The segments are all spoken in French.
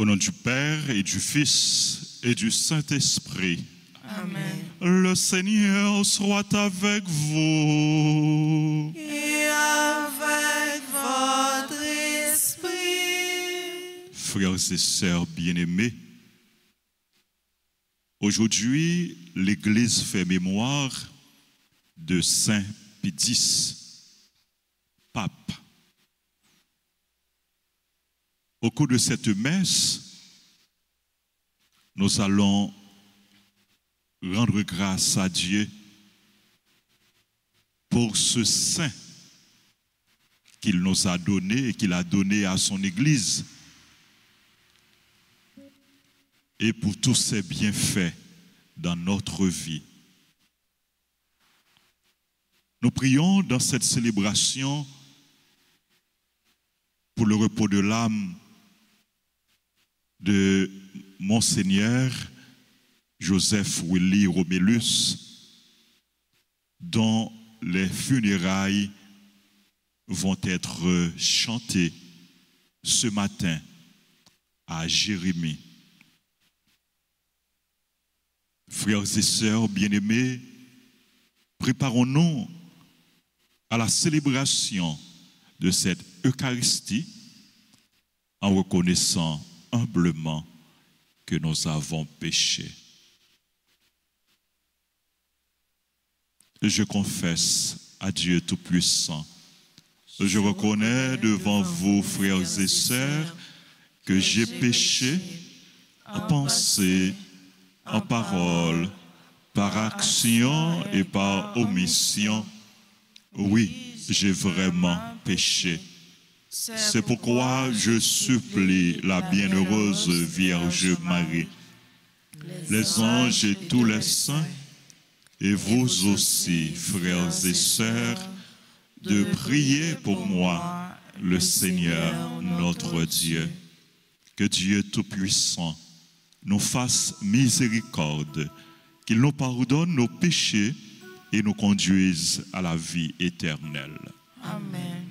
Au nom du Père et du Fils et du Saint-Esprit. Amen. Le Seigneur soit avec vous. Et avec votre esprit. Frères et sœurs bien-aimés, aujourd'hui, l'Église fait mémoire de Saint Pie X, pape. Au cours de cette messe, nous allons rendre grâce à Dieu pour ce saint qu'il nous a donné et qu'il a donné à son Église et pour tous ses bienfaits dans notre vie. Nous prions dans cette célébration pour le repos de l'âme de Monseigneur Joseph Willy Romélus, dont les funérailles vont être chantées ce matin à Jérémie. Frères et sœurs bien-aimés, préparons-nous à la célébration de cette Eucharistie en reconnaissant humblement que nous avons péché. Je confesse à Dieu Tout-Puissant, je reconnais devant vous, frères et sœurs, que j'ai péché en pensée, en parole, par action et par omission. Oui, j'ai vraiment péché. C'est pourquoi je supplie la bienheureuse Vierge Marie, les anges et tous les saints, et vous aussi, frères et sœurs, de prier pour moi, le Seigneur notre Dieu. Que Dieu Tout-Puissant nous fasse miséricorde, qu'il nous pardonne nos péchés et nous conduise à la vie éternelle. Amen.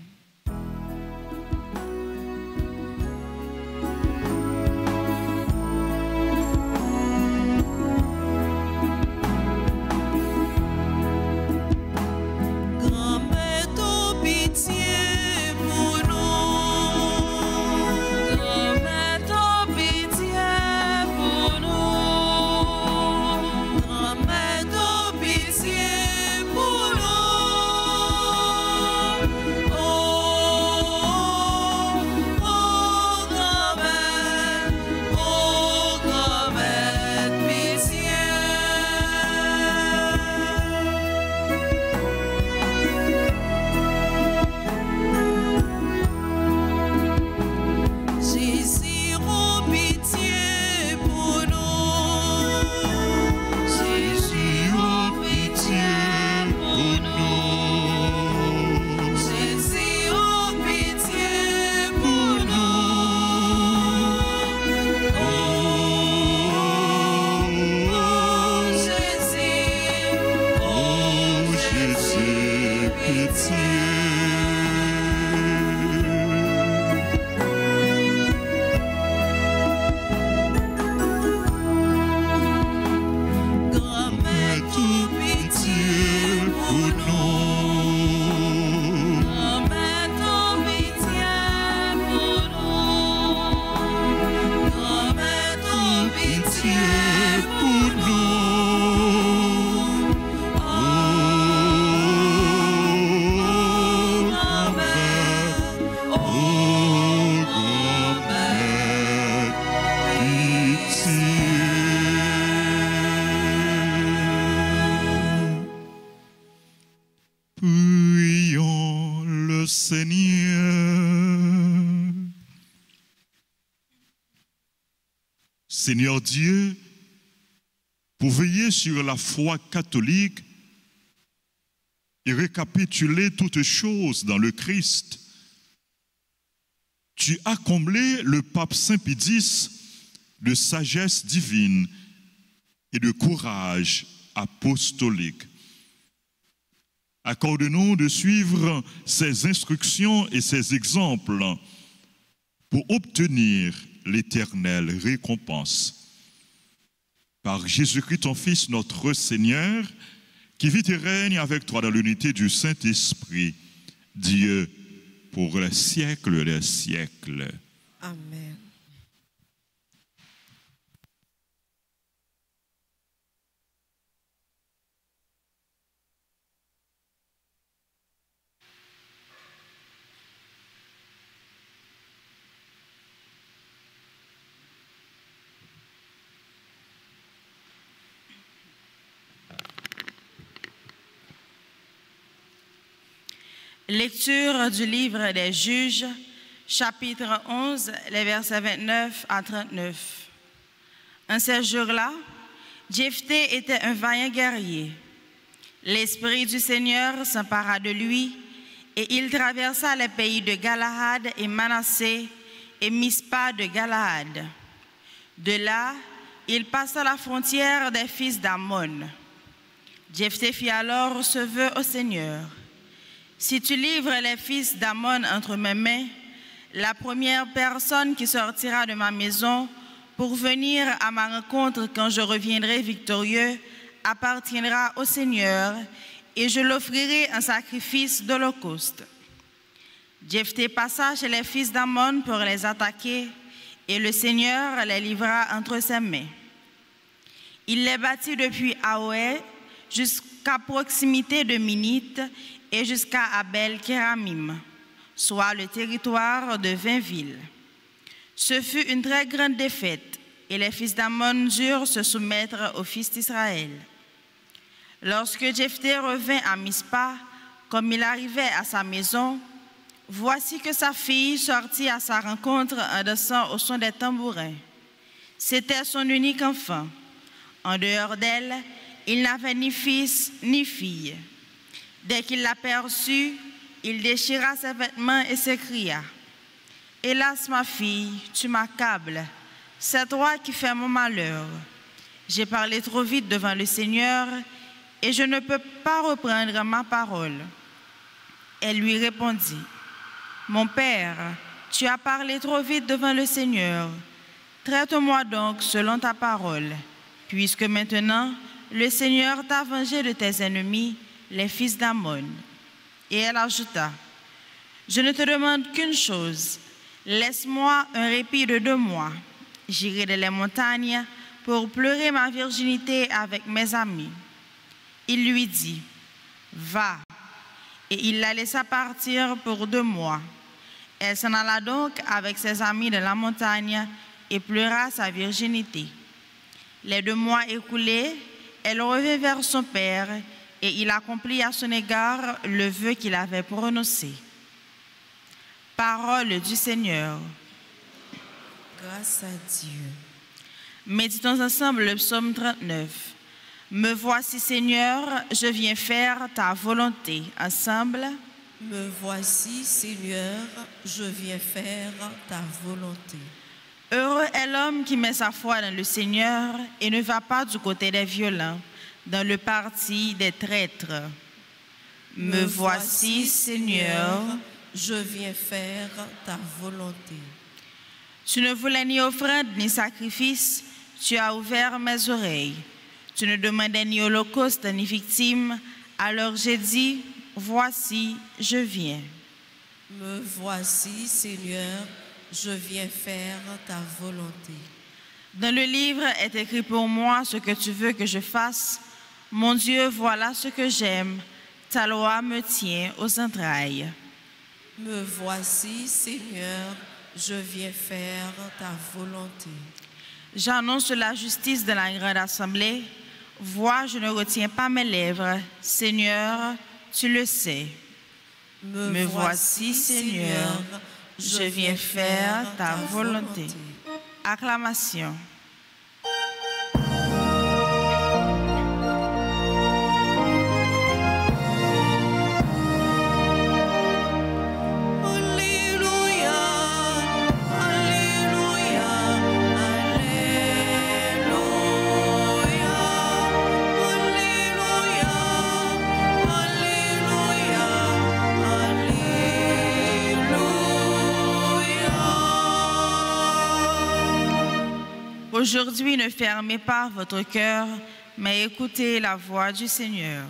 Prions le Seigneur. Seigneur Dieu, pour veiller sur la foi catholique et récapituler toutes choses dans le Christ, tu as comblé le pape Saint Pie X de sagesse divine et de courage apostolique. Accorde-nous de suivre ses instructions et ses exemples pour obtenir l'éternelle récompense. Par Jésus-Christ, ton Fils, notre Seigneur, qui vit et règne avec toi dans l'unité du Saint-Esprit, Dieu, pour les siècles des siècles. Amen. Lecture du livre des Juges, chapitre 11, les versets 29 à 39. En ces jours-là, Jephthé était un vaillant guerrier. L'Esprit du Seigneur s'empara de lui et il traversa les pays de Galahad et Manassé et Mispa de Galahad. De là, il passa la frontière des fils d'Ammon. Jephthé fit alors ce vœu au Seigneur. Si tu livres les fils d'Ammon entre mes mains, la première personne qui sortira de ma maison pour venir à ma rencontre quand je reviendrai victorieux appartiendra au Seigneur et je l'offrirai en sacrifice d'holocauste. Jephthé passa chez les fils d'Ammon pour les attaquer et le Seigneur les livra entre ses mains. Il les battit depuis Aoé jusqu'à proximité de Minite et jusqu'à Abel-Kéramim, soit le territoire de 20 villes. Ce fut une très grande défaite, et les fils d'Ammon durent se soumettre aux fils d'Israël. Lorsque Jephthé revint à Mispa, comme il arrivait à sa maison, voici que sa fille sortit à sa rencontre en dansant au son des tambourins. C'était son unique enfant. En dehors d'elle, il n'avait ni fils ni fille. Dès qu'il l'aperçut, il déchira ses vêtements et s'écria: « Hélas, ma fille, tu m'accables. C'est toi qui fais mon malheur. J'ai parlé trop vite devant le Seigneur et je ne peux pas reprendre ma parole. » Elle lui répondit: « Mon père, tu as parlé trop vite devant le Seigneur. Traite-moi donc selon ta parole, puisque maintenant le Seigneur t'a vengé de tes ennemis, les fils d'Ammon. » Et elle ajouta: « Je ne te demande qu'une chose, laisse-moi un répit de 2 mois. J'irai dans les montagnes pour pleurer ma virginité avec mes amis. » Il lui dit: « Va. » Et il la laissa partir pour 2 mois. Elle s'en alla donc avec ses amis de la montagne et pleura sa virginité. Les 2 mois écoulés, elle revint vers son père et il accomplit à son égard le vœu qu'il avait prononcé. Parole du Seigneur. Grâce à Dieu. Méditons ensemble le psaume 39. Me voici, Seigneur, je viens faire ta volonté. Ensemble. Me voici, Seigneur, je viens faire ta volonté. Heureux est l'homme qui met sa foi dans le Seigneur et ne va pas du côté des violents, dans le parti des traîtres. Me voici, Seigneur, je viens faire ta volonté. Tu ne voulais ni offrande ni sacrifice, tu as ouvert mes oreilles. Tu ne demandais ni holocauste ni victime, alors j'ai dit: voici, je viens. Me voici, Seigneur, je viens faire ta volonté. Dans le livre est écrit pour moi ce que tu veux que je fasse. Mon Dieu, voilà ce que j'aime. Ta loi me tient aux entrailles. Me voici, Seigneur, je viens faire ta volonté. J'annonce la justice de la grande assemblée. Vois, je ne retiens pas mes lèvres. Seigneur, tu le sais. Me voici, Seigneur, je viens faire ta volonté. Acclamation. Aujourd'hui, ne fermez pas votre cœur, mais écoutez la voix du Seigneur.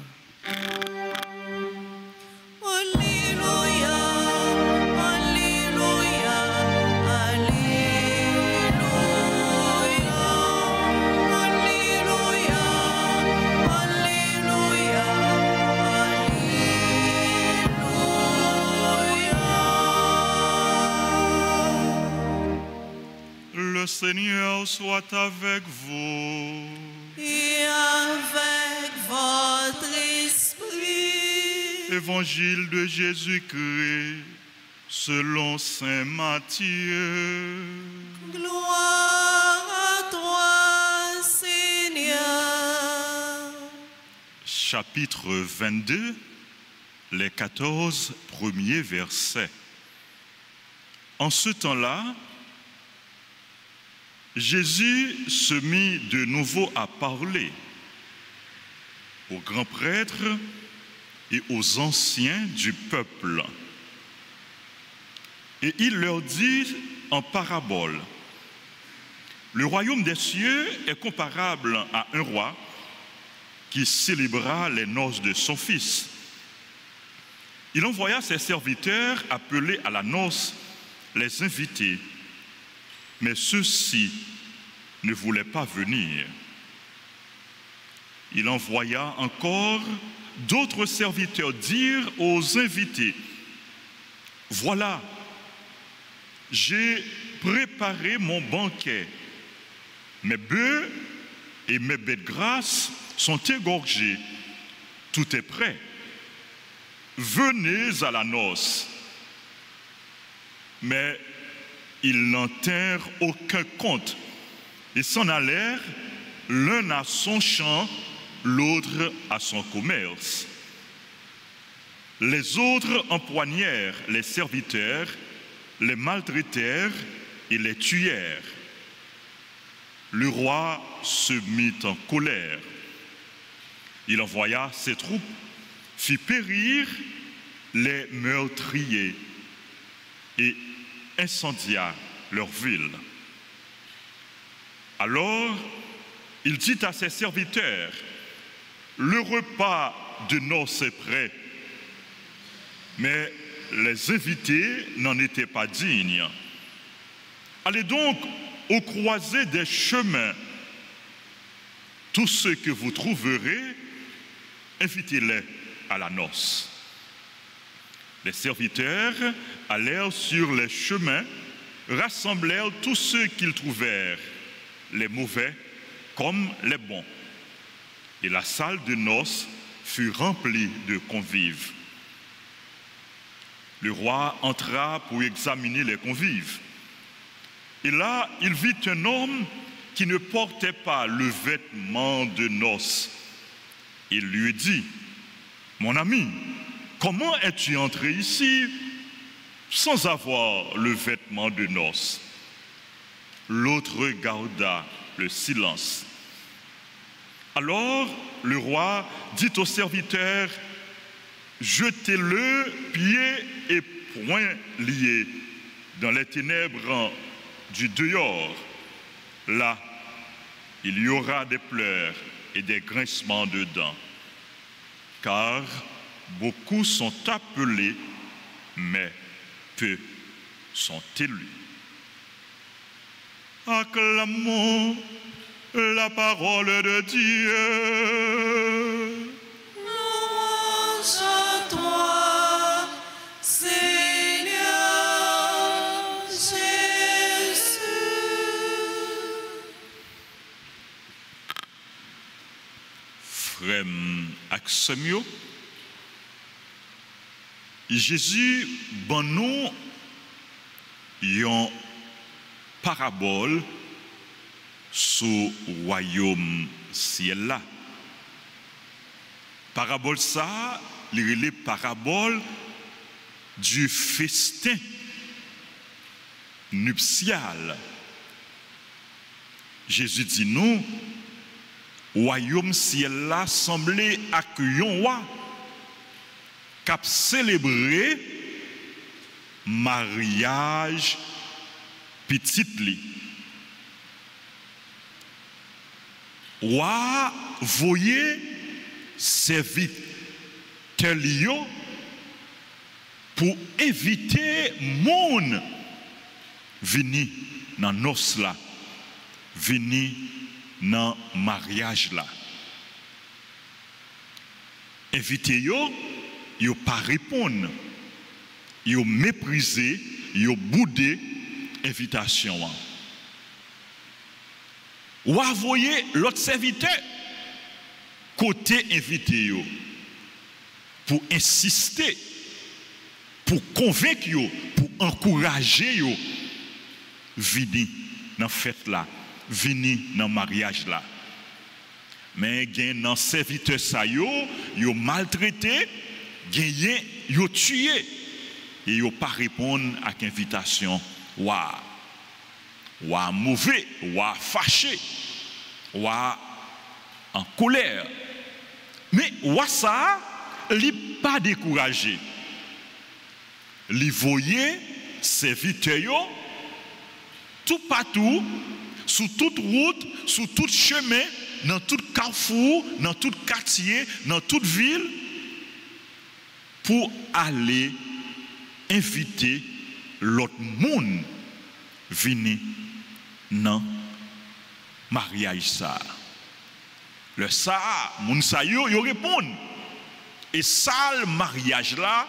Alléluia, Alléluia, Alléluia, Alléluia, Alléluia. Le Seigneur soit avec vous. Et avec votre esprit. Évangile de Jésus-Christ selon saint Matthieu. Gloire à toi, Seigneur. Chapitre 22, les 14 premiers versets. En ce temps-là, Jésus se mit de nouveau à parler aux grands prêtres et aux anciens du peuple. Et il leur dit en parabole, le royaume des cieux est comparable à un roi qui célébra les noces de son fils. Il envoya ses serviteurs appeler à la noce les invités, mais ceux-ci ne voulaient pas venir. Il envoya encore d'autres serviteurs dire aux invités, « Voilà, j'ai préparé mon banquet. Mes bœufs et mes bêtes grasses sont égorgés. Tout est prêt. Venez à la noce. » Mais ils n'en tinrent aucun compte et s'en allèrent, l'un à son champ, l'autre à son commerce. Les autres empoignèrent les serviteurs, les maltraitèrent et les tuèrent. Le roi se mit en colère. Il envoya ses troupes, fit périr les meurtriers et incendia leur ville. Alors, il dit à ses serviteurs, « Le repas de noces est prêt. » Mais les invités n'en étaient pas dignes. Allez donc aux croisées des chemins. Tous ceux que vous trouverez, invitez-les à la noce. Les serviteurs allèrent sur les chemins, rassemblèrent tous ceux qu'ils trouvèrent, les mauvais comme les bons. Et la salle de noces fut remplie de convives. Le roi entra pour examiner les convives. Et là, il vit un homme qui ne portait pas le vêtement de noces. Il lui dit, « Mon ami, comment es-tu entré ici sans avoir le vêtement de noces ?» L'autre garda le silence. Alors le roi dit aux serviteurs, « Jetez-le pieds et poings liés dans les ténèbres du dehors. Là, il y aura des pleurs et des grincements de dents, car beaucoup sont appelés, mais peu sont élus. » Acclamons la parole de Dieu. Louange à toi, Seigneur Jésus. Frère Axemio, Jésus ban nous une parabole sur le royaume ciel là. Parabole ça, les parabole du festin nuptial. Jésus dit nous, royaume ciel là semblait accueillir un roi qui a célébré mariage petite li. ou voyez serviteur liyo pour éviter moun venir dans nos là, venir dans mariage là. Invité yo pas répondre, yo mépriser, yo bouder invitation. Ou voyez l'autre serviteur côté invité yo pour insister, pour convaincre yo, pour encourager yo venir dans fête là, venir dans mariage là. Mais gen dans serviteur ça yo maltraité, gen yo tué et yo pas répondre à l'invitation. Ou mauvais, ou fâché, ou en colère. Mais ou ça, li pas découragé. Li voyait serviteur yo tout partout, sous toute route, sous tout chemin, dans tout carrefour, dans tout quartier, dans toute ville, pour aller inviter l'autre monde venir dans mariage ça. Le ça, moun sa yo répond. Et ça le mariage là,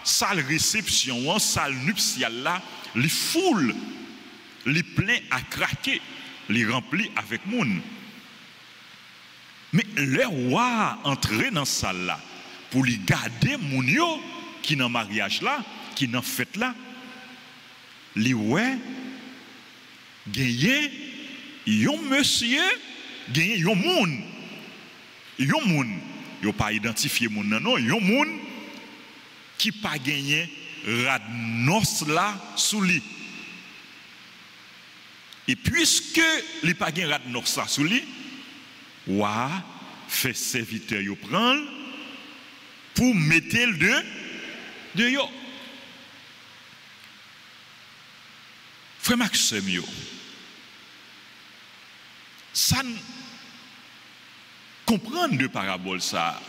ça le réception, ça le nuptial là, les foule, les plein à craquer, les rempli avec moun. Mais le roi entrer dans salle là pour lui garder moun yo qui dans mariage là, qui dans fête là, li ouais gagné yon monsieur, gagné yon moun. Yon moun, yon pas identifié moun non, yon moun qui pas gagné radnos là sous lui. Et puisque li pas gagné radnos là sous lui, wa fait serviteur yo prendre pour mettre le de yo. Frère Maxime yo, ça comprendre de parabole ça.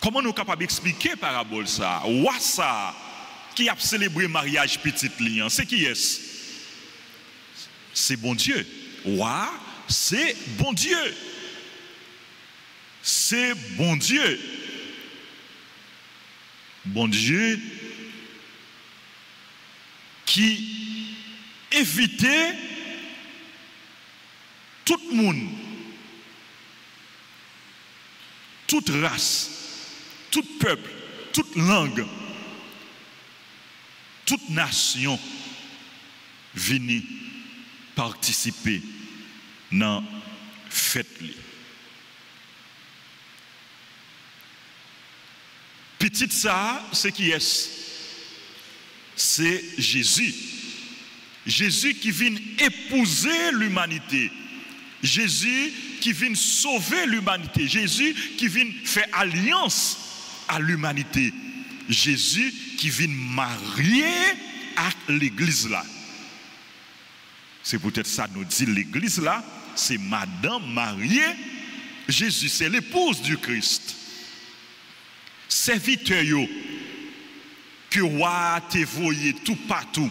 Comment nous sommes capables d'expliquer parabole ça? Ou ça qui a célébré mariage petite ligne, c'est qui est-ce? C'est bon Dieu. Ouah, c'est bon Dieu. C'est bon Dieu. Bon Dieu qui évitait tout le monde, toute race, tout peuple, toute langue, toute nation venir participer dans la fête. Petit ça, c'est qui est? C'est Jésus. Jésus qui vient épouser l'humanité. Jésus qui vient sauver l'humanité. Jésus qui vient faire alliance à l'humanité. Jésus qui vient marier à l'église là. C'est peut-être ça nous dit l'église là, c'est Madame mariée. Jésus, c'est l'épouse du Christ. Serviteur yo que wa te voyé tout partout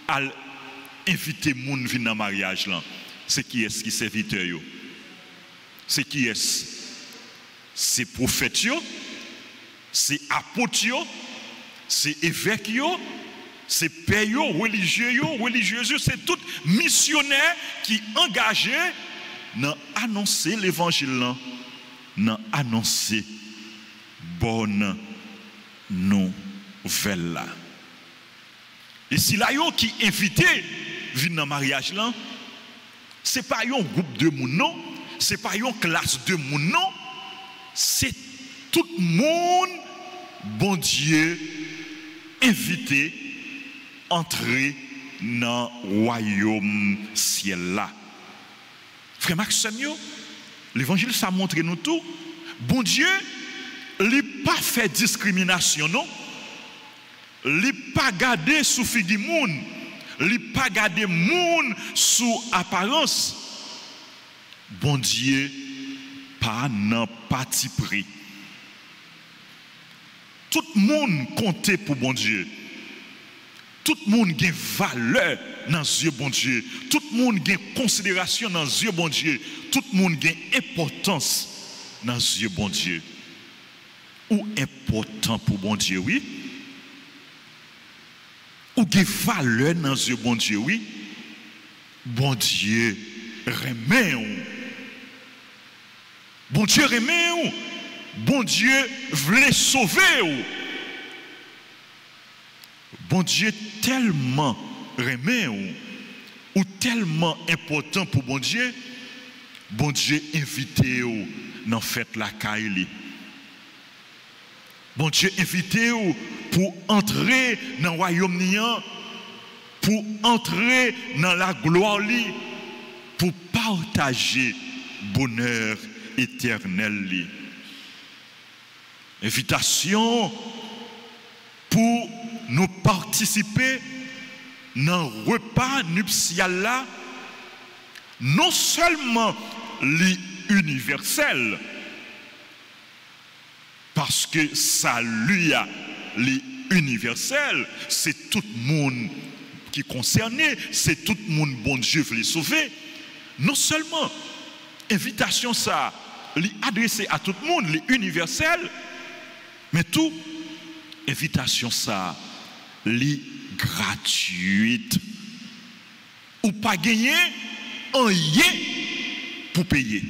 à inviter moun vinn dans mariage là. C'est qui est-ce qui serviteur yo? C'est qui est-ce? C'est prophète yo, c'est apôtre yo, c'est évêque yo, c'est père yo, religieux, c'est tout missionnaire qui engagé dans annoncer l'évangile là, dans annoncer bonne nouvelle là. Et si là yo qui invité vinn dans mariage là, c'est pas un groupe de moun non, c'est pas une classe de moun non, c'est tout le monde bon Dieu invité entrer dans le royaume ciel là. Frère Maxime, l'évangile ça montre nous tout. Bon Dieu, il pas fait discrimination non. Il pas gardé sous figure moun, il pas gardé moun sous apparence. bon Dieu pas nan parti pris. Tout le monde compte pour bon Dieu. Tout le monde a valeur dans les yeux bon Dieu. Tout le monde a considération dans les yeux bon Dieu. Tout le monde a importance dans les yeux bon Dieu. Ou important pour bon Dieu, oui. Ou a valeur dans les yeux bon Dieu, oui. Bon Dieu remet ou. Bon Dieu remet ou. Bon Dieu voulait sauver ou. Bon Dieu tellement remet ou tellement important pour bon Dieu invité ou dans fête la caille. Bon Dieu invité ou pour entrer dans le royaume nian, pour entrer dans la gloire li, pour partager bonheur éternel li. Invitation pour nous participer dans le repas nuptial là, non seulement l'universel, parce que salut l'universel, c'est tout le monde qui est concerné, c'est tout le monde bon Dieu veut les sauver. Non seulement invitation ça, l'adresser à tout le monde, l'universel, mais tout invitation ça, li gratuite ou pas gagner un rien pour payer.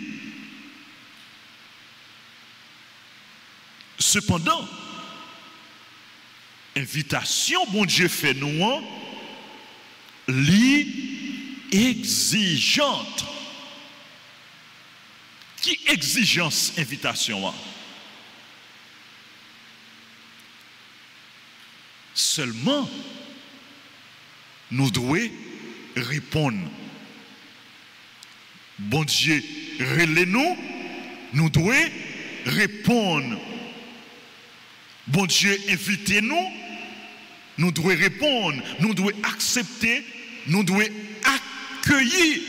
Cependant, invitation bon Dieu fait nous li exigeante. Qui exigence invitation? Seulement, nous devons répondre. Bon Dieu, relève-nous, nous devons répondre. Bon Dieu, invitez-nous, nous devons répondre, nous devons accepter, nous devons accueillir.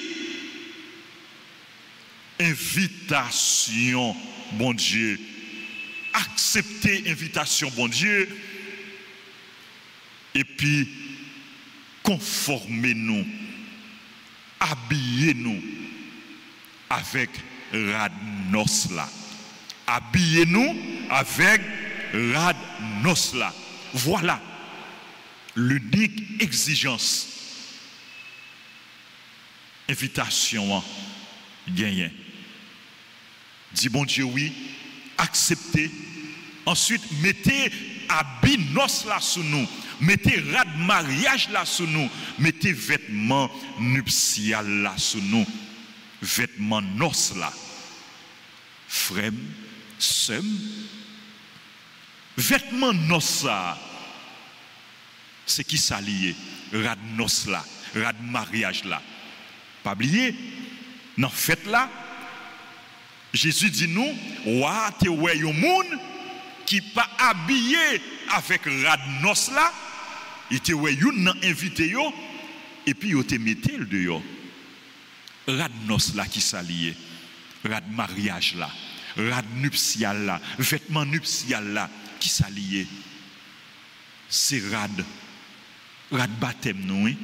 Invitation, bon Dieu. Accepter invitation, bon Dieu. Et puis, conformez-nous, habillez-nous avec Radnos là. Habillez-nous avec Radnos là. Voilà l'unique exigence. Invitation, gagnez. Dis bon Dieu oui, acceptez. Ensuite, mettez habit noce là sous nous. Mettez rad mariage là sous nous. Mettez vêtements nuptial là sous nous. Vêtements noces là. Frère, sœur, vêtements noces là. C'est qui s'allie? Rad noces là. Rad mariage là. Pas oublier, dans fête là, Jésus dit nous, wa te wè yon moun qui pas habillé avec rad noces là. Il te wè yon nan invité yo et puis yo te mette le dehors. Rad noces là qui s'allie, rad mariage là, rad nuptial là, vêtement nuptial là qui s'allie. C'est rad baptême nous. Hein?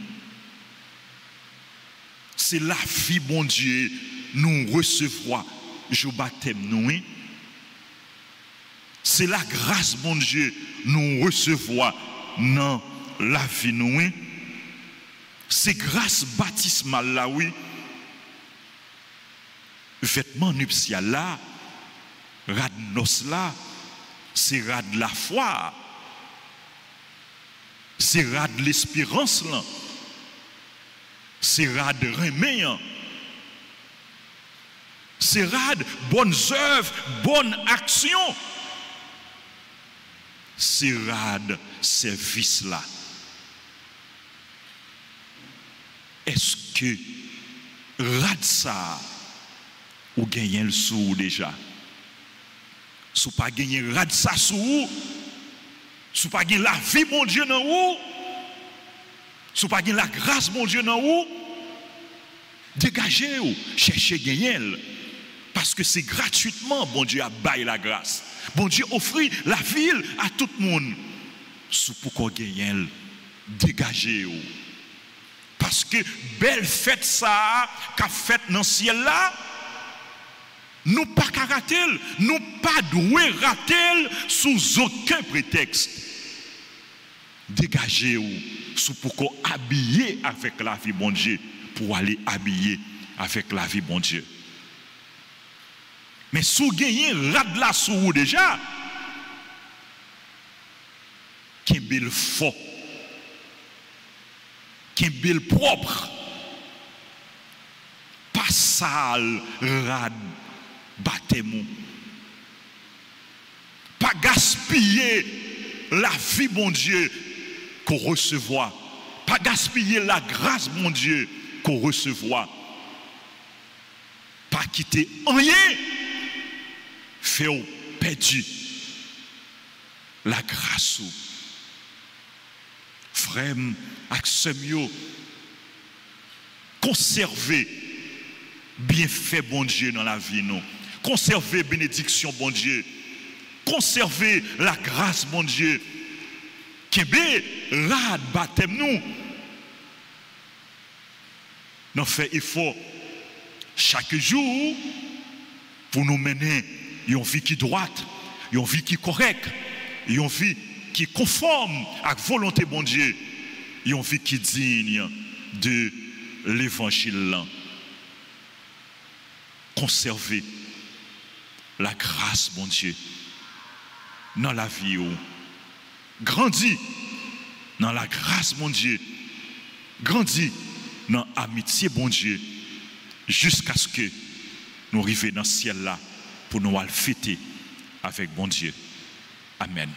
C'est la vie bon Dieu nous recevoir je baptême nous. Hein? C'est la grâce bon Dieu nous recevoir dans la vie nous. Hein? C'est grâce baptismale là oui. Vêtement nuptial là, rad noces là, c'est rad la foi. C'est rad l'espérance là. C'est rad reméant. C'est rad bonnes œuvres, bonnes actions. C'est rad service là. Est-ce que rad ça ou gagner le sou déjà? Si pas gagner rad ça sou, si pas gagner la vie mon Dieu dans ou, si pas gagner la grâce mon Dieu dans ou, Dégagez-vous, cherchez gagner. Parce que c'est gratuitement, bon Dieu a baillé la grâce. Bon Dieu offre la ville à tout le monde. Sous pour qu'on gagne, dégagez-vous. Parce que belle fête ça, qu'a fait dans le ciel là, nous pas qu'à rater, nous pas doué rater sous aucun prétexte. Dégagez-vous, sous pour qu'on habiller avec la vie bon Dieu, pour aller habiller avec la vie bon Dieu. Mais sous gagner rad la sous déjà, qu'un bel fort, qu'un bel propre, pas sale, rad, baptême, pas gaspiller la vie bon Dieu qu'on recevoir, pas gaspiller la grâce bon Dieu qu'on recevoir, pas quitter rien, faire perdu la grâce. Frère, Axemio, conservez bienfait bon Dieu dans la vie, nous. Conservez bénédiction bon Dieu. Conservez la grâce bon Dieu. Kébé, rad, baptême nous. Nous faisons effort chaque jour pour nous mener une vie qui est droite, une vie qui est correcte, une vie qui est conforme à la volonté de bon Dieu, une vie qui est digne de l'évangile. Conserver la grâce, bon Dieu, dans la vie. Grandis dans la grâce, mon Dieu. Grandis dans l'amitié, bon Dieu, jusqu'à ce que nous arrivions dans le ciel là pour nous aller fêter avec bon Dieu. Amen.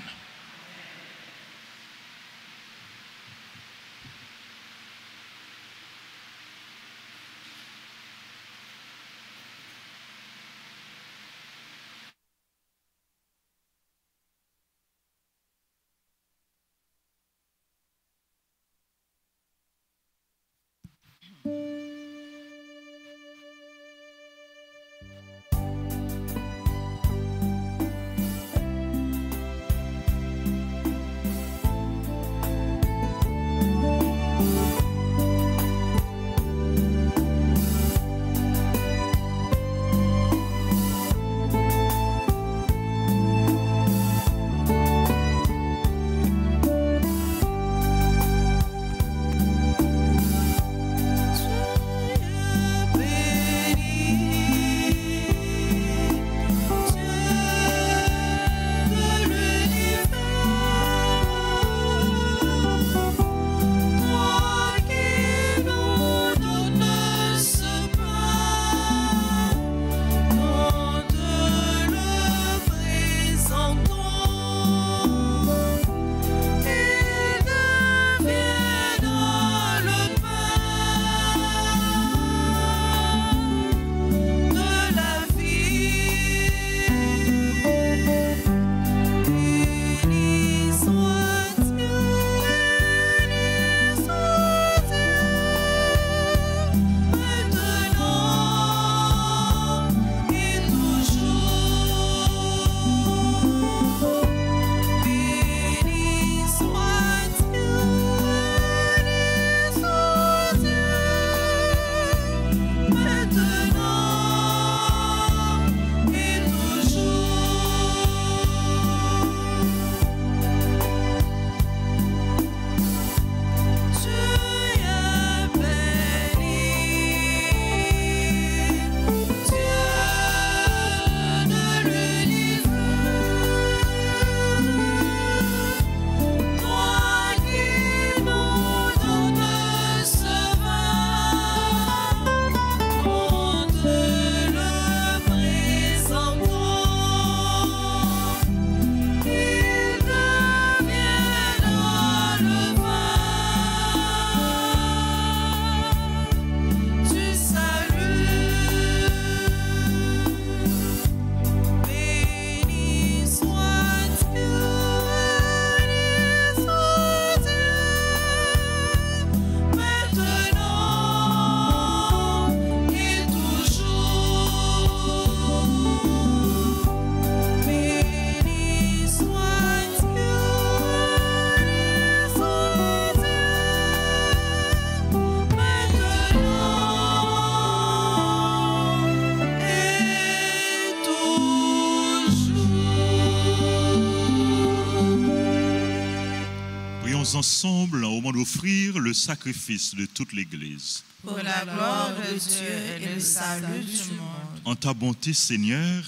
Prions ensemble au moment d'offrir le sacrifice de toute l'Église. Pour la gloire de Dieu et le salut du monde. En ta bonté, Seigneur,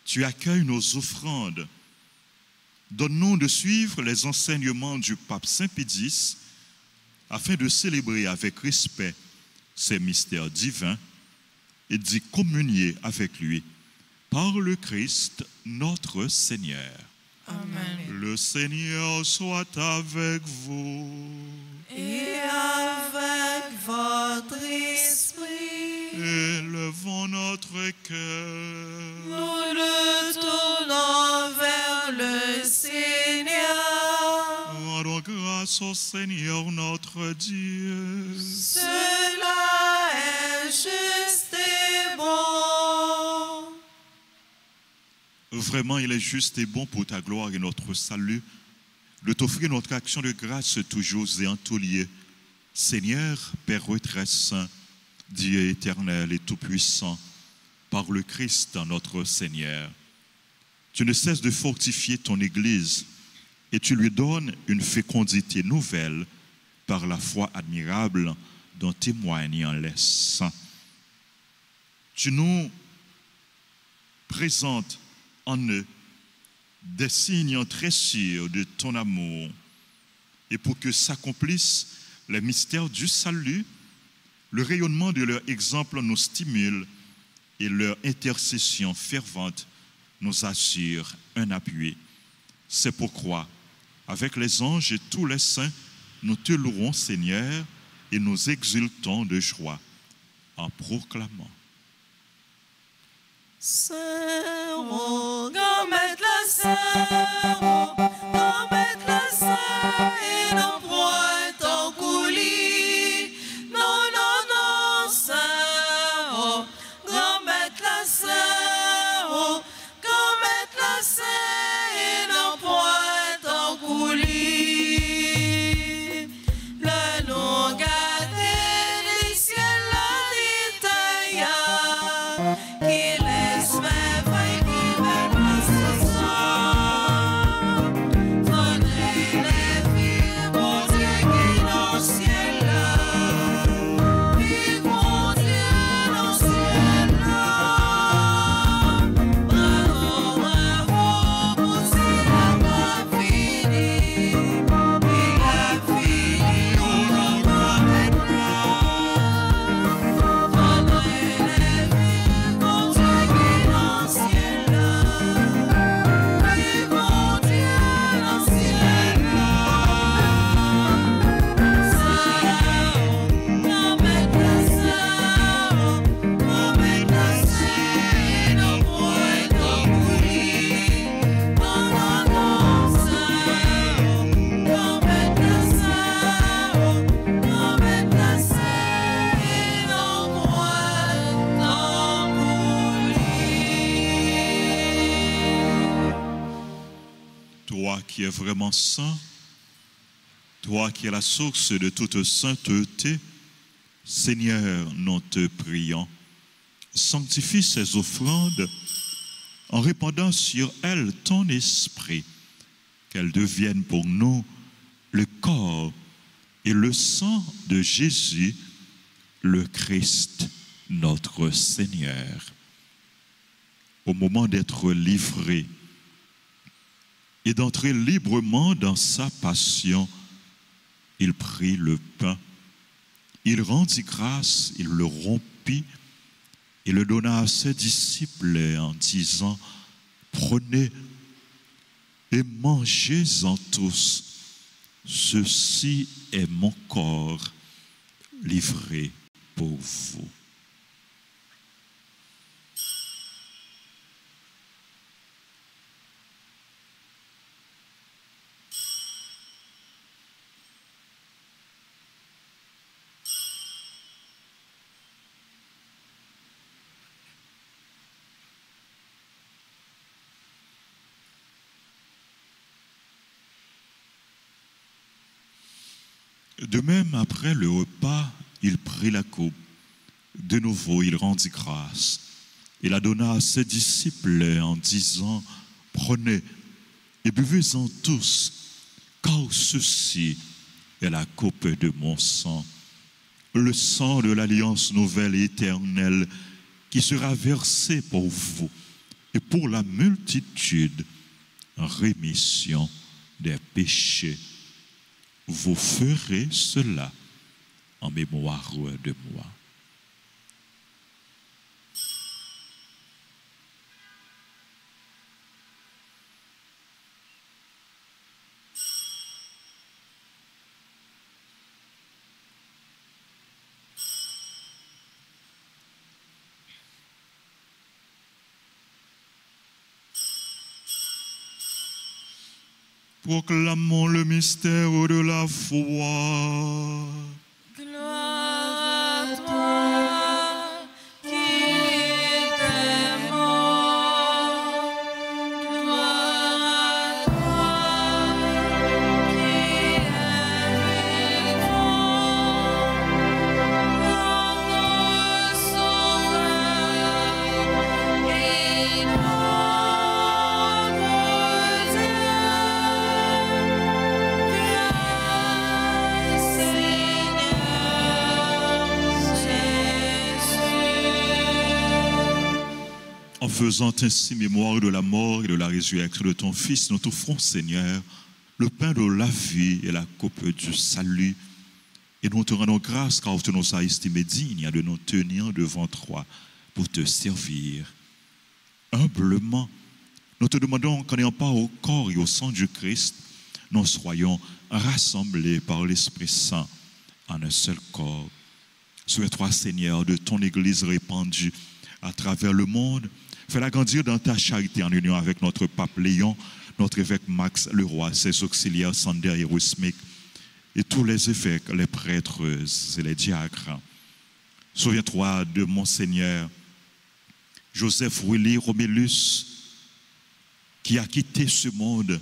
tu accueilles nos offrandes. Donne-nous de suivre les enseignements du pape Saint Pédis afin de célébrer avec respect ces mystères divins et d'y communier avec lui par le Christ notre Seigneur. Amen. Le Seigneur soit avec vous. Et avec votre esprit, Élevons notre cœur. nous le tournons vers le Seigneur. Rendons grâce au Seigneur notre Dieu. Cela est juste et bon. Vraiment, il est juste et bon pour ta gloire et notre salut de t'offrir notre action de grâce toujours et en tout lieu. Seigneur, Père très saint, Dieu éternel et tout-puissant, par le Christ notre Seigneur, tu ne cesses de fortifier ton Église et tu lui donnes une fécondité nouvelle par la foi admirable dont témoignent les saints. Tu nous présentes en eux des signes très sûrs de ton amour, et pour que s'accomplissent les mystères du salut, le rayonnement de leur exemple nous stimule et leur intercession fervente nous assure un appui. C'est pourquoi, avec les anges et tous les saints, nous te louerons, Seigneur, et nous exultons de joie en proclamant. Saint-Roi, grand maître la Saint-Roi, grand maître la Saint, et non point ton coulis. Non, non, non, Saint-Roi, grand maître la Saint-Roi, grand maître la Saint, et non point ton coulis. Le nom gâté des ciels, la l'Italia, qui laisse mes failles qui veulent passer sans. Faudrait les filles, mon Dieu, qui dans le ciel là. Puis mon Dieu, dans le ciel là. Bravo, bravo, pour si la pas fini. Il a fini, on va maintenant. Faudrait les filles, mon Dieu, qui dans le ciel là. Puis mon Dieu, dans le ciel là. Saint-Roi, grand maître la Saint-Roi, grand maître la Saint, et non point ton coulis. Non, non, non, Saint-Roi, grand maître la Saint-Roi, grand maître la Saint, et non point ton coulis. Toi qui es vraiment saint, toi qui es la source de toute sainteté, Seigneur, nous te prions, sanctifie ces offrandes en répandant sur elles ton esprit, qu'elles deviennent pour nous le corps et le sang de Jésus, le Christ, notre Seigneur. Au moment d'être livré et d'entrer librement dans sa passion, il prit le pain, il rendit grâce, il le rompit et le donna à ses disciples en disant: prenez et mangez-en tous, ceci est mon corps livré pour vous. De même, après le repas, il prit la coupe. De nouveau, il rendit grâce. Il la donna à ses disciples en disant: prenez et buvez-en tous, car ceci est la coupe de mon sang, le sang de l'alliance nouvelle et éternelle qui sera versé pour vous et pour la multitude en rémission des péchés. Vous ferez cela en mémoire de moi. Proclamons le mystère de la foi. Gloire à toi qui es mort. Gloire à toi qui es vivant. Notre Sauveur et notre Dieu. En faisant ainsi mémoire de la mort et de la résurrection de ton Fils, nous t'offrons, Seigneur, le pain de la vie et la coupe du salut. Et nous te rendons grâce car tu nous as estimés dignes de nous tenir devant toi pour te servir. Humblement, nous te demandons qu'en ayant part au corps et au sang du Christ, nous soyons rassemblés par l'Esprit Saint en un seul corps. Souviens-toi, Seigneur, de ton Église répandue à travers le monde. Fais-la grandir dans ta charité en union avec notre pape Léon, notre évêque Max Leroy, ses auxiliaires Sander et Rusmic, et tous les évêques, les prêtres et les diacres. Souviens-toi de Monseigneur Joseph Willy Romélus, qui a quitté ce monde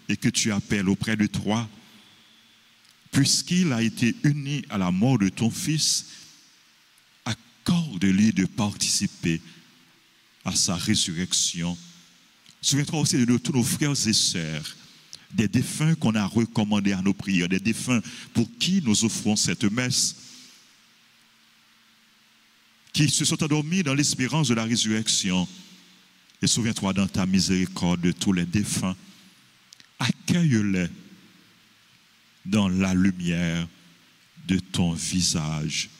et que tu appelles auprès de toi, puisqu'il a été uni à la mort de ton Fils, accorde-lui de participer à sa résurrection. Souviens-toi aussi de tous nos frères et sœurs, des défunts qu'on a recommandés à nos prières, des défunts pour qui nous offrons cette messe, qui se sont endormis dans l'espérance de la résurrection. Et souviens-toi dans ta miséricorde de tous les défunts. Accueille-les dans la lumière de ton visage.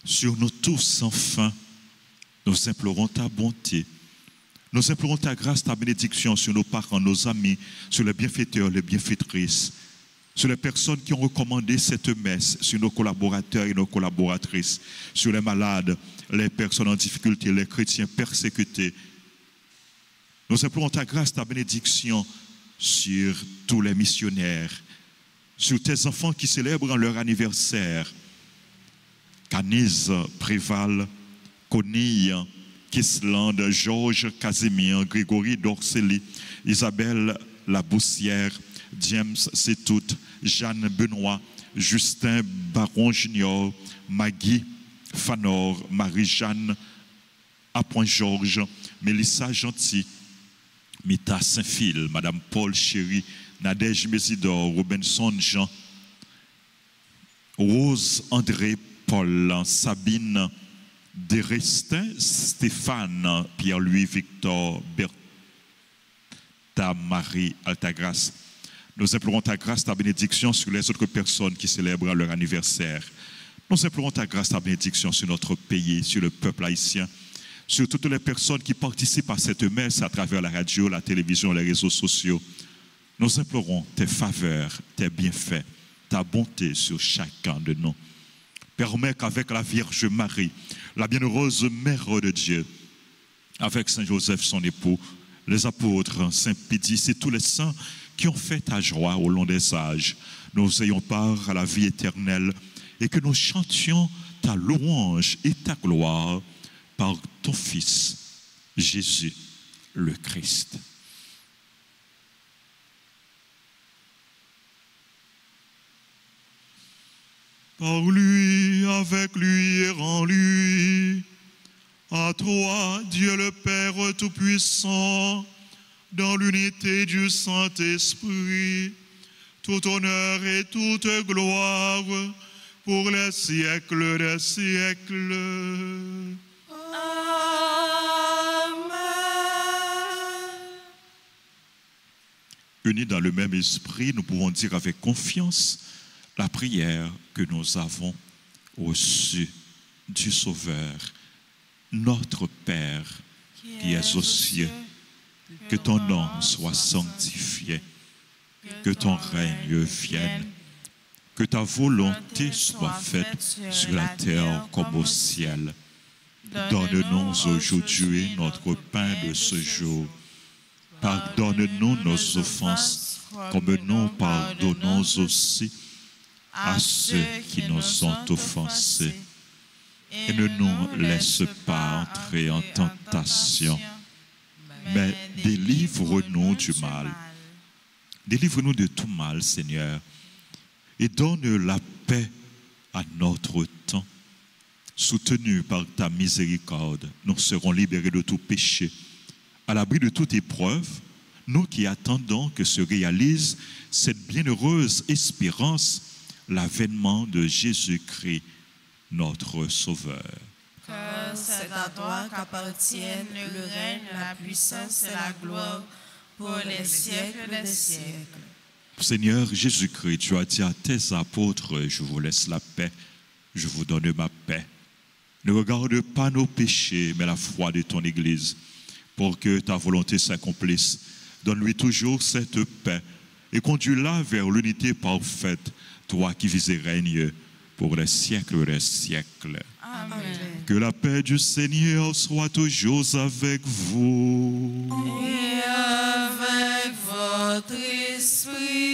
Sur nous tous, enfin, nous implorons ta bonté. Nous implorons ta grâce, ta bénédiction sur nos parents, nos amis, sur les bienfaiteurs, les bienfaitrices, sur les personnes qui ont recommandé cette messe, sur nos collaborateurs et nos collaboratrices, sur les malades, les personnes en difficulté, les chrétiens persécutés. Nous implorons ta grâce, ta bénédiction sur tous les missionnaires, sur tes enfants qui célèbrent leur anniversaire. Canise Préval, Conille, Kislande, Georges Casimir, Grégory Dorcely, Isabelle Laboussière, James Setout, Jeanne Benoît, Justin Baron Junior, Maggie Fanor, Marie-Jeanne Appoint-Georges, Mélissa Gentil, Mita Saint-Phil, Madame Paul Chéry, Nadège Mésidor, Robinson Jean, Rose André Paul, Sabine Desrestin, Stéphane, Pierre-Louis Victor, Bertha Marie Altagrace. Nous implorons ta grâce, ta bénédiction sur les autres personnes qui célèbrent leur anniversaire. Nous implorons ta grâce, ta bénédiction sur notre pays, sur le peuple haïtien, sur toutes les personnes qui participent à cette messe à travers la radio, la télévision, les réseaux sociaux. Nous implorons tes faveurs, tes bienfaits, ta bonté sur chacun de nous. Permets qu'avec la Vierge Marie, la bienheureuse Mère de Dieu, avec Saint Joseph, son époux, les apôtres, Saint Pédis et tous les saints qui ont fait ta joie au long des âges, nous ayons part à la vie éternelle et que nous chantions ta louange et ta gloire par ton Fils, Jésus le Christ. Par lui, avec lui et en lui, à toi, Dieu le Père Tout-Puissant, dans l'unité du Saint-Esprit, tout honneur et toute gloire pour les siècles des siècles. Unis dans le même esprit, nous pouvons dire avec confiance la prière que nous avons reçue du Sauveur, notre Père qui es aux cieux, que ton nom soit sanctifié, que ton règne vienne, que ta volonté soit faite sur la terre comme au ciel. Donne-nous aujourd'hui notre pain de ce jour. Pardonne-nous nos offenses, comme nous pardonnons aussi à ceux qui nous ont offensés. Et ne nous laisse pas entrer en tentation, mais délivre-nous du mal. Délivre-nous de tout mal, Seigneur, et donne la paix à notre temps. Soutenus par ta miséricorde, nous serons libérés de tout péché, à l'abri de toute épreuve, nous qui attendons que se réalise cette bienheureuse espérance, l'avènement de Jésus-Christ, notre Sauveur. Car c'est à toi qu'appartiennent le règne, la puissance et la gloire pour les siècles des siècles. Seigneur Jésus-Christ, tu as dit à tes apôtres, je vous laisse la paix, je vous donne ma paix. Ne regarde pas nos péchés, mais la foi de ton Église, pour que ta volonté s'accomplisse. Donne-lui toujours cette paix et conduis-la vers l'unité parfaite, toi qui vis et règnes pour les siècles des siècles. Amen. Que la paix du Seigneur soit toujours avec vous. Et avec votre esprit.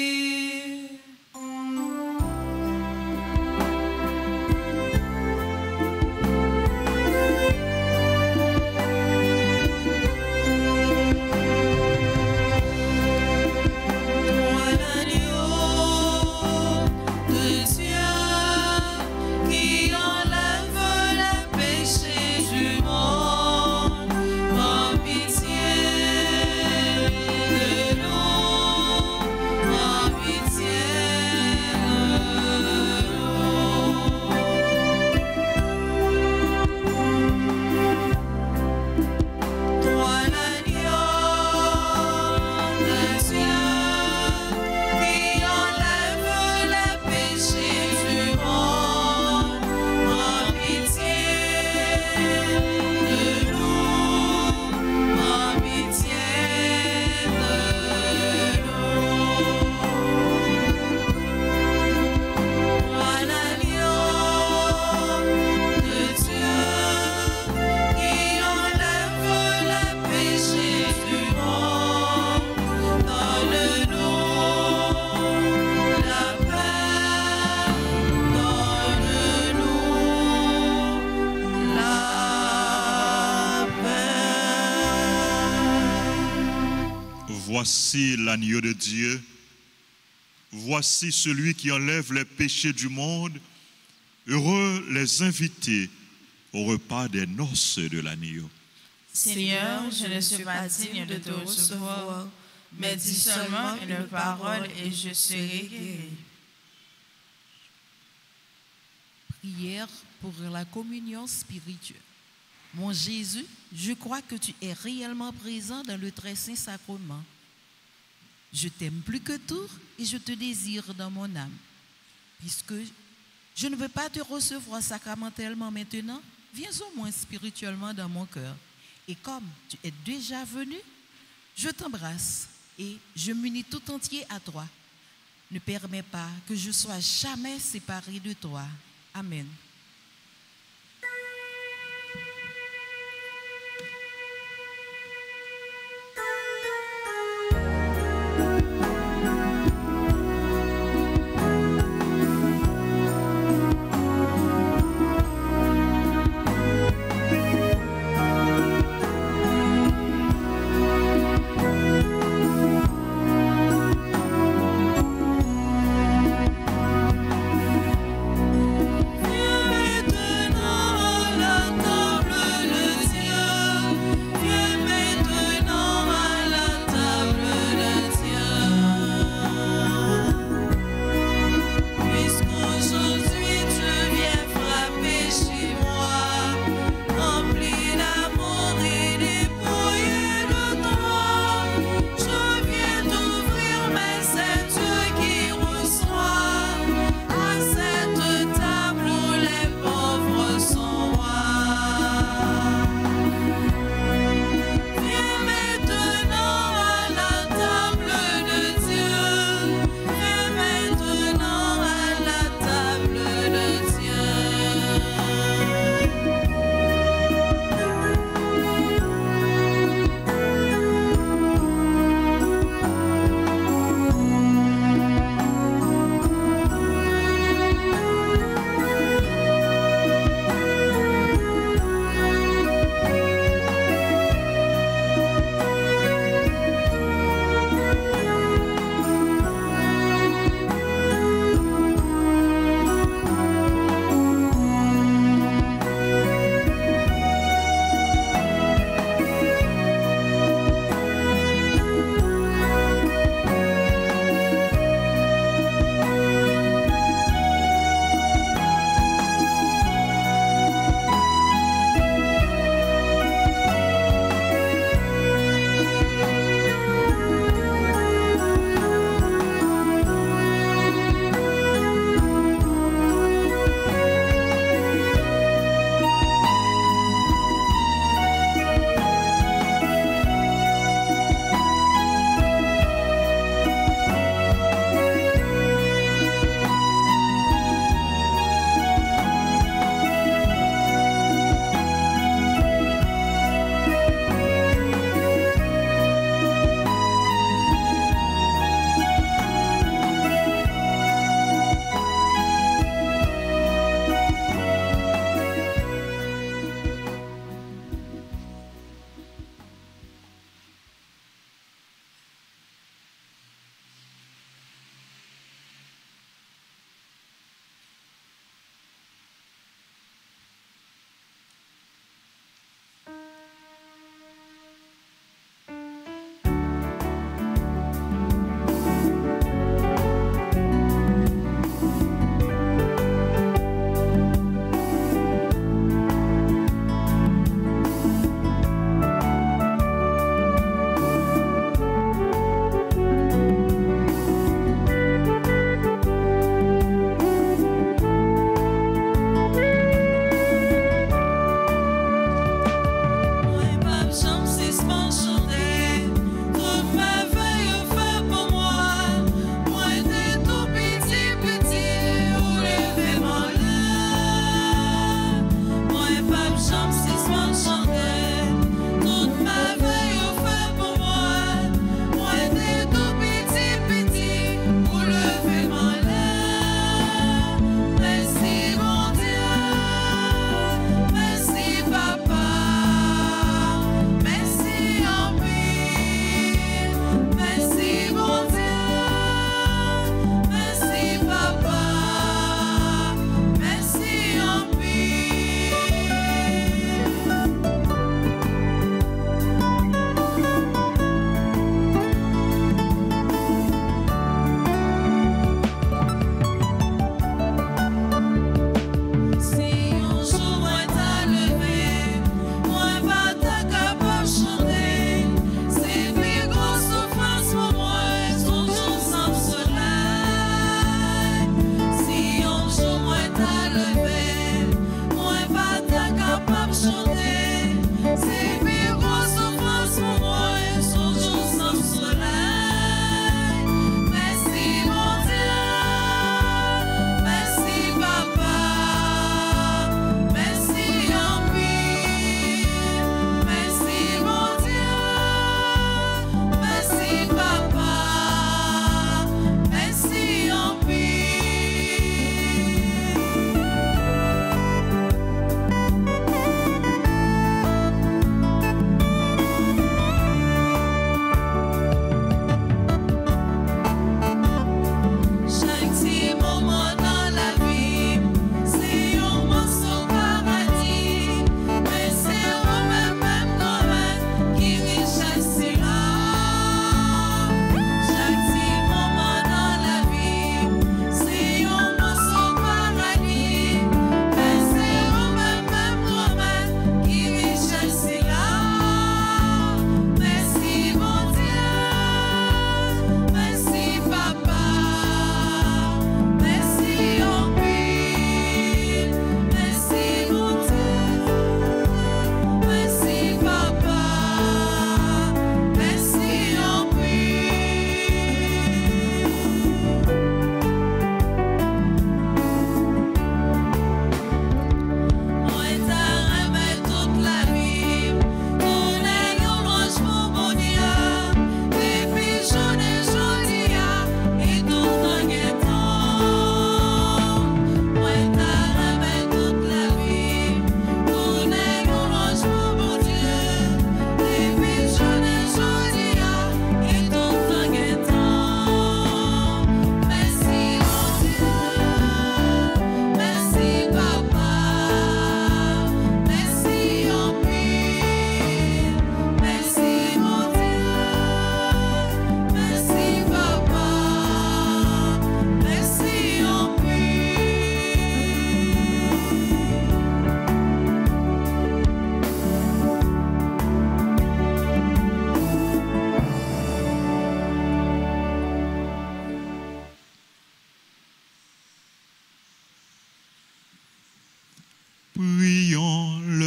Voici l'agneau de Dieu. Voici celui qui enlève les péchés du monde. Heureux les invités au repas des noces de l'agneau. Seigneur, je ne suis pas digne de te recevoir, mais dis seulement une parole et je serai guéri. Prière pour la communion spirituelle. Mon Jésus, je crois que tu es réellement présent dans le très saint sacrement. Je t'aime plus que tout et je te désire dans mon âme. Puisque je ne veux pas te recevoir sacramentellement maintenant, viens au moins spirituellement dans mon cœur. Et comme tu es déjà venu, je t'embrasse et je m'unis tout entier à toi. Ne permets pas que je sois jamais séparé de toi. Amen. Viens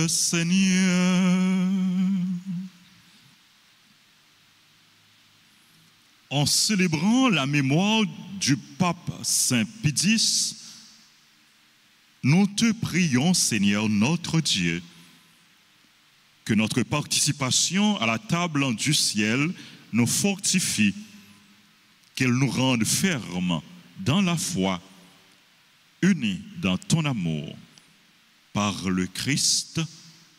Seigneur. En célébrant la mémoire du pape Saint Pie X, nous te prions, Seigneur notre Dieu, que notre participation à la table du ciel nous fortifie, qu'elle nous rende fermes dans la foi, unis dans ton amour, par le Christ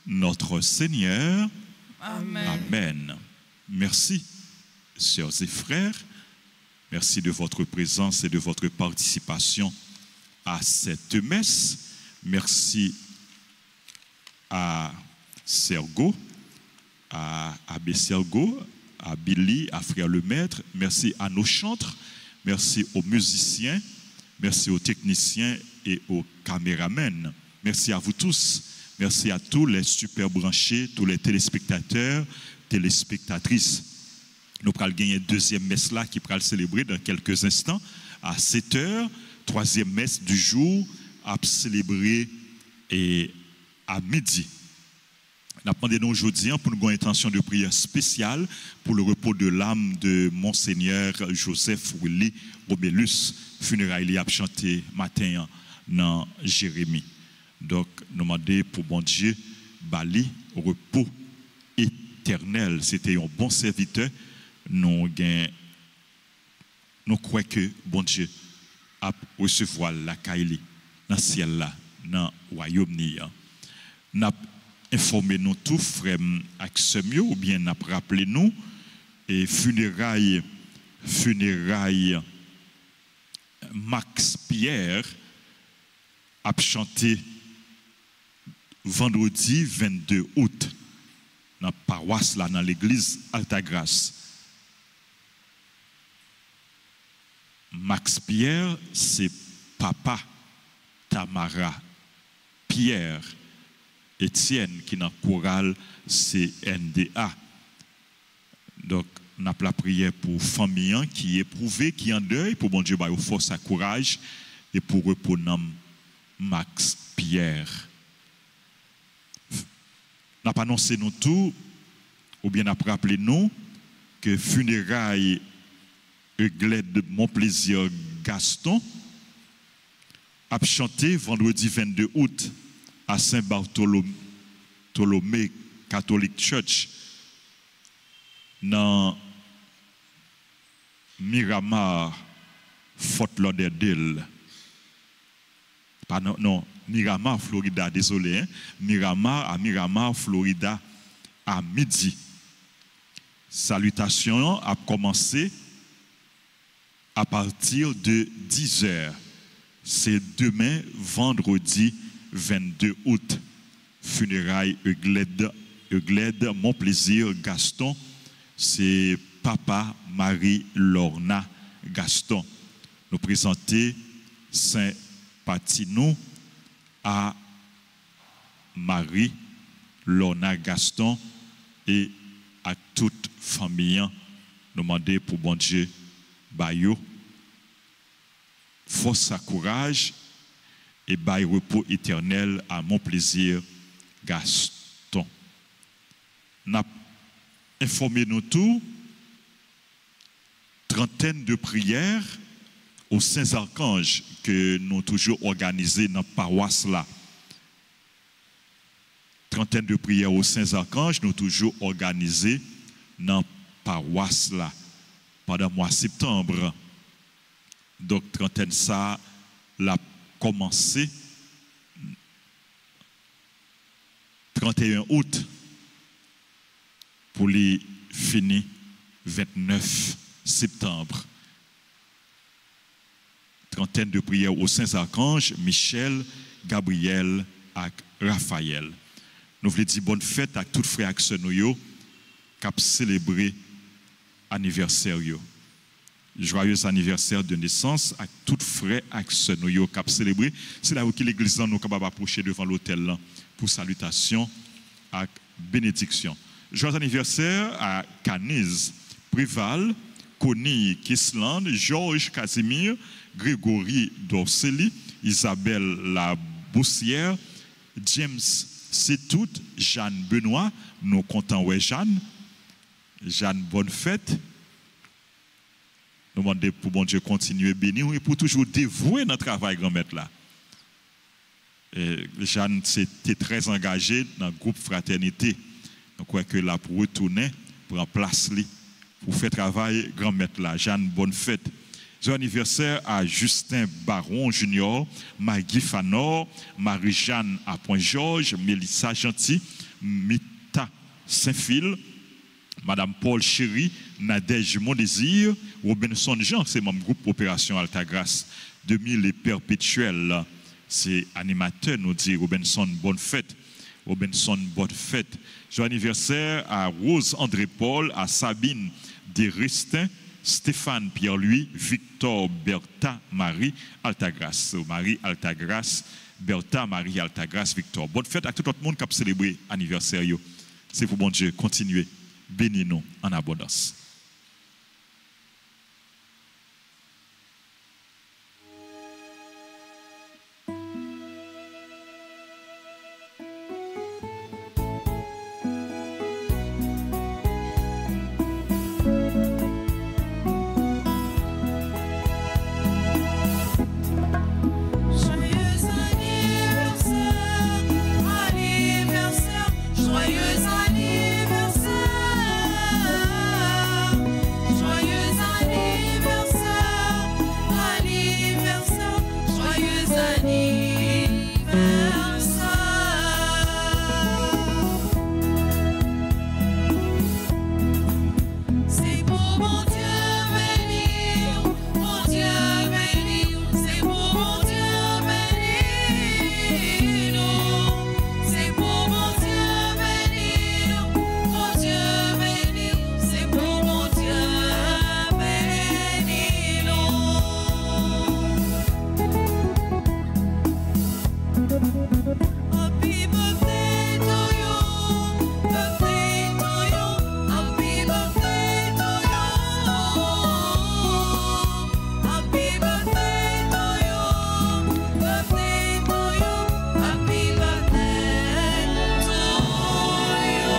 notre Seigneur. Amen. Amen. Merci, sœurs et frères. Merci de votre présence et de votre participation à cette messe. Merci à Sergo, à Abbé Sergo, à Billy, à Frère Lemaître. Merci à nos chantres. Merci aux musiciens. Merci aux techniciens et aux caméramens. Merci à vous tous. Merci à tous les super branchés, tous les téléspectateurs, téléspectatrices. Nous allons gagner une deuxième messe là qui pourra célébrer dans quelques instants à 7h. Troisième messe du jour à célébrer et à midi. Nous avons demandé aujourd'hui pour nous avoir une intention de prière spéciale pour le repos de l'âme de Monseigneur Joseph Willy Robelus, funérailles à chanter matin dans Jérémie. Donc, nous demandons pour bon Dieu, Bali, repos éternel. C'était un bon serviteur. Nous croyons que bon Dieu a recevoir la Kaili dans le ciel là, dans le royaume. Nous avons informé nous tous, frères Axemio, ou bien nous avons rappelé nous, et funérailles Max Pierre a chanté vendredi 22 août dans la paroisse là, dans l'église Altagrace. Max Pierre, c'est papa Tamara Pierre Étienne qui est dans le choral CNDA. Donc, nous avons la prière pour famille qui est éprouvée, qui est en deuil, pour bon Dieu, bah, force et courage, et pour reposer Max Pierre. Nous avons annoncé nous tout, ou bien nous avons rappelé nous, que funérailles Euglède Mon Plaisir Gaston a chanté vendredi 22 août à Saint-Bartholomew Catholic Church dans Miramar, Fort Lauderdale. Non, Miramar, Florida, désolé. Hein? Miramar, Florida, à midi. Salutations a commencé à partir de 10h. C'est demain, vendredi 22 août. Funérailles Euglède, Mon Plaisir Gaston. C'est Papa Marie-Lorna Gaston. Nous présenter Saint Patino à Marie-Lorna Gaston et à toute famille. Nous demander pour bon Dieu, Bayo, force à courage et bail repos éternel à Mon Plaisir Gaston. N'a informé nous tous, trentaine de prières aux Saints Archanges que nous toujours organisées dans la paroisse là. Trentaine de prières aux Saints Archanges nous toujours organisées dans la paroisse là pendant le mois de septembre. Donc, trentaine ça l'a commencé 31 août pour les finir 29 septembre. Trentaine de prières aux Saints Archanges, Michel, Gabriel et Raphaël. Nous voulons dire bonne fête à tous frères et sœurs qui ont célébré l'anniversaire. Joyeux anniversaire de naissance à tous frères et sœurs qui ont célébré. C'est là où l'église nous capable approcher devant l'autel pour salutation et bénédiction. Joyeux anniversaire à Caniz, Prival, Connie Kisland, Georges Casimir, Grégory Dorceli, Isabelle La Boussière, James C'est tout. Jeanne Benoît, nous comptons ouais Jeanne. Jeanne, bonne fête. Nous demandons pour bon Dieu continuer à bénir et pour toujours dévouer notre travail, grand-maître là. Jeanne était très engagée dans le groupe Fraternité. Je crois que là, pour retourner, pour en place, pour faire travail, grand-maître là. Jeanne, bonne fête. Joyeux anniversaire à Justin Baron Junior, Maggie Fanor, Marie-Jeanne à Point-Georges, Mélissa Gentil, Mita Saint-Phil, Madame Paul Chéry, Nadège Mondésir, Robinson Jean, c'est mon groupe Opération Altagrace 2000 et perpétuel. C'est animateur, nous dit Robinson, bonne fête. Robinson, bonne fête. Joyeux anniversaire à Rose André Paul, à Sabine Desrestin, Stéphane Pierre-Louis, Victor Bertha Marie Altagrace. Marie Altagrace, Bertha Marie Altagrace, Victor. Bonne fête à tout le monde qui a célébré l'anniversaire. C'est pour bon Dieu, continuez. Bénis-nous en abondance. Joyeux anniversaire, anniversaire, joyeux anniversaire, joyeux anniversaire, anniversaire, joyeux anniversaire. C'est pour mon Dieu bénir, mon Dieu bénir, c'est pour mon Dieu bénir, c'est pour mon Dieu bénir, c'est pour mon Dieu bénir. Happy birthday to you, birthday to you, happy birthday to you, happy birthday to you, birthday to you, happy birthday to you.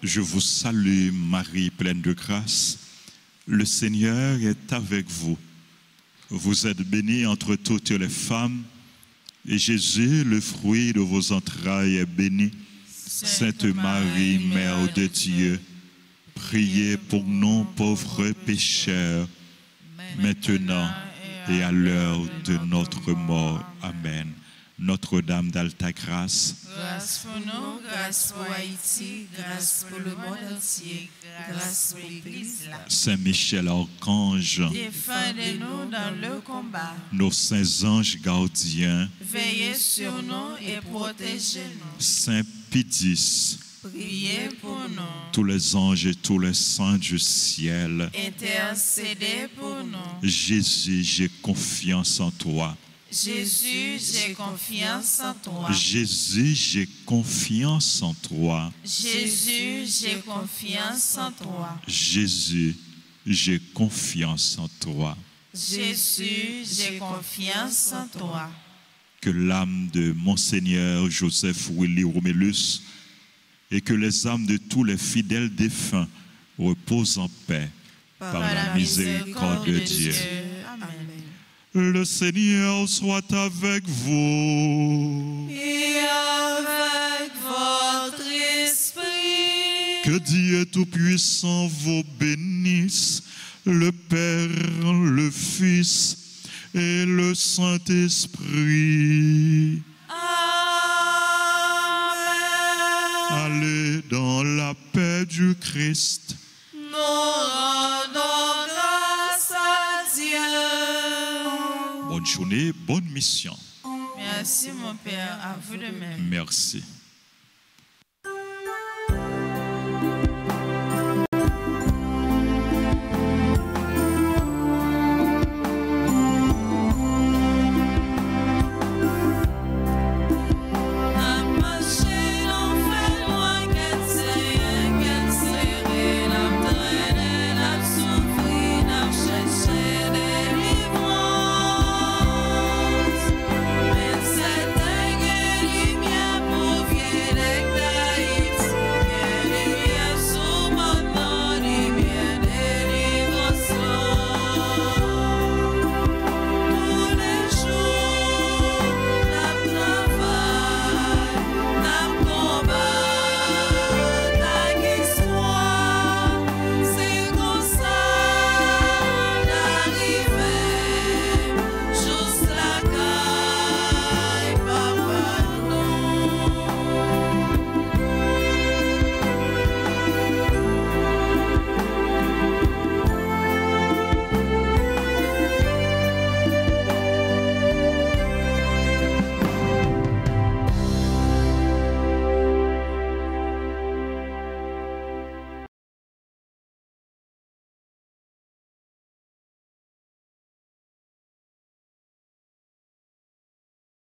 Je vous salue, Marie pleine de grâce. Le Seigneur est avec vous. Vous êtes bénie entre toutes les femmes, et Jésus, le fruit de vos entrailles, est béni. Sainte Marie, Mère de Dieu, priez pour nous pauvres pécheurs, maintenant et à l'heure de notre mort. Amen. Notre-Dame d'Altagrace, Grâce pour nous, grâce pour Haïti, grâce pour le monde entier, grâce pour l'Église là. Saint-Michel Archange, Défendez-nous dans le combat. nos saints anges gardiens, Veillez sur nous et protégez-nous. Saint Pidis, Priez pour nous. tous les anges et tous les saints du ciel. Intercédez pour nous. Jésus, j'ai confiance en toi. Jésus, j'ai confiance en toi. Jésus, j'ai confiance en toi. Jésus, j'ai confiance en toi. Jésus, j'ai confiance en toi. Jésus, j'ai confiance en toi. Que l'âme de Monseigneur Joseph Willy Romélus et que les âmes de tous les fidèles défunts reposent en paix par la miséricorde de Dieu. Amen. Le Seigneur soit avec vous. Et avec votre esprit. Que Dieu Tout-Puissant vous bénisse, le Père, le Fils et le Saint-Esprit. Amen. Allez dans la paix du Christ. Nous rendons grâce à Dieu. Bonne journée, bonne mission. Merci mon Père, à vous de même. Merci.